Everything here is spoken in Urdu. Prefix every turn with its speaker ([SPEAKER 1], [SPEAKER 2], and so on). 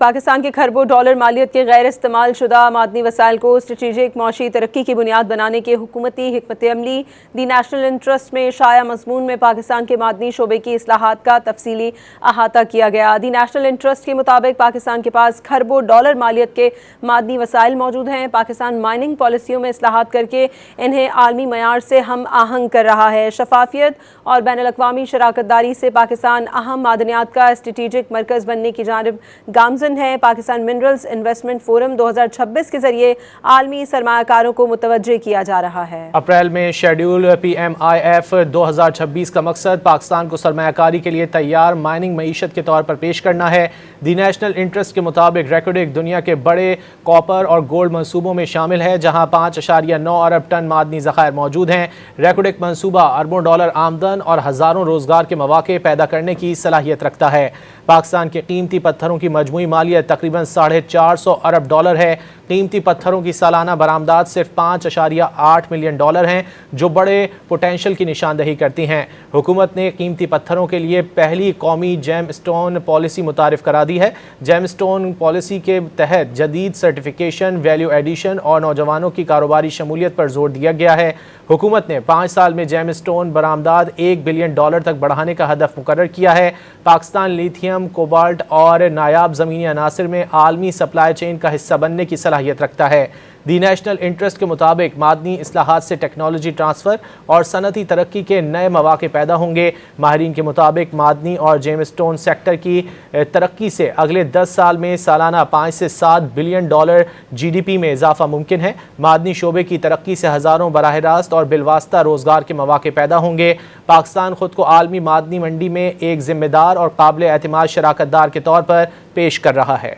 [SPEAKER 1] پاکستان کے کھربوں ڈالر مالیت کے غیر استعمال شدہ معدنی وسائل کو اسٹریٹجک معاشی ترقی کی بنیاد بنانے کے حکومتی حکمت عملی دی نیشنل انٹرسٹ میں شائع مضمون میں پاکستان کے معدنی شعبے کی اصلاحات کا تفصیلی احاطہ کیا گیا۔ دی نیشنل انٹرسٹ کے مطابق پاکستان کے پاس کھربوں ڈالر مالیت کے معدنی وسائل موجود ہیں۔ پاکستان مائننگ پالیسیوں میں اصلاحات کر کے انہیں عالمی معیار سے ہم آہنگ کر رہا ہے۔ شفافیت اور بین الاقوامی شراکت داری سے پاکستان اہم معدنیات کا اسٹریٹجک مرکز بننے کی جانب گامزن ہے۔ پاکستان منرلز انویسٹمنٹ فورم 2026 کے ذریعے عالمی سرمایہ کاروں کو متوجہ کیا جا رہا ہے۔
[SPEAKER 2] اپریل میں شیڈیول PMIF 2026 کا مقصد پاکستان کو سرمایہ کاری کے لیے تیار مائننگ معیشت کے طور پر پیش کرنا ہے۔ دی نیشنل انٹرسٹ کے مطابق ریکوڈک دنیا کے بڑے کاپر اور گولڈ منصوبوں میں شامل ہے، جہاں 5.9 ارب ٹن معدنی ذخائر موجود ہیں۔ ریکوڈک منصوبہ اربوں ڈالر آمدن اور ہزاروں روزگار کے مواقع پیدا کرنے کی صلاحیت رکھتا ہے۔ پاکستان کے قیمتی پتھروں کی مجموعی مالیت تقریباً 450 ارب ڈالر ہے۔ قیمتی پتھروں کی سالانہ برآمدات صرف 5.8 ملین ڈالر ہیں، جو بڑے پوٹینشل کی نشاندہی کرتی ہیں۔ حکومت نے قیمتی پتھروں کے لیے پہلی قومی جیم اسٹون پالیسی متعارف کرا دی ہے۔ جیم اسٹون پالیسی کے تحت جدید سرٹیفیکیشن، ویلیو ایڈیشن اور نوجوانوں کی کاروباری شمولیت پر زور دیا گیا ہے۔ حکومت نے 5 سال میں جیم اسٹون برآمدات 1 بلین ڈالر تک بڑھانے کا ہدف مقرر کیا ہے۔ پاکستان لیتھیم، کوبالٹ اور نایاب زمینی عناصر میں عالمی سپلائی چین کا حصہ بننے کی صلاحیت رکھتا ہے۔ دی نیشنل انٹرسٹ کے مطابق معدنی اصلاحات سے ٹیکنالوجی ٹرانسفر اور صنعتی ترقی کے نئے مواقع پیدا ہوں گے۔ ماہرین کے مطابق معدنی اور جیم اسٹون سیکٹر کی ترقی سے اگلے 10 سال میں سالانہ 5 سے 7 بلین ڈالر GDP میں اضافہ ممکن ہے۔ معدنی شعبے کی ترقی سے ہزاروں براہ راست اور بالواسطہ روزگار کے مواقع پیدا ہوں گے۔ پاکستان خود کو عالمی معدنی منڈی میں ایک ذمہ دار اور قابل اعتماد شراکت دار کے طور پر پیش کر رہا ہے۔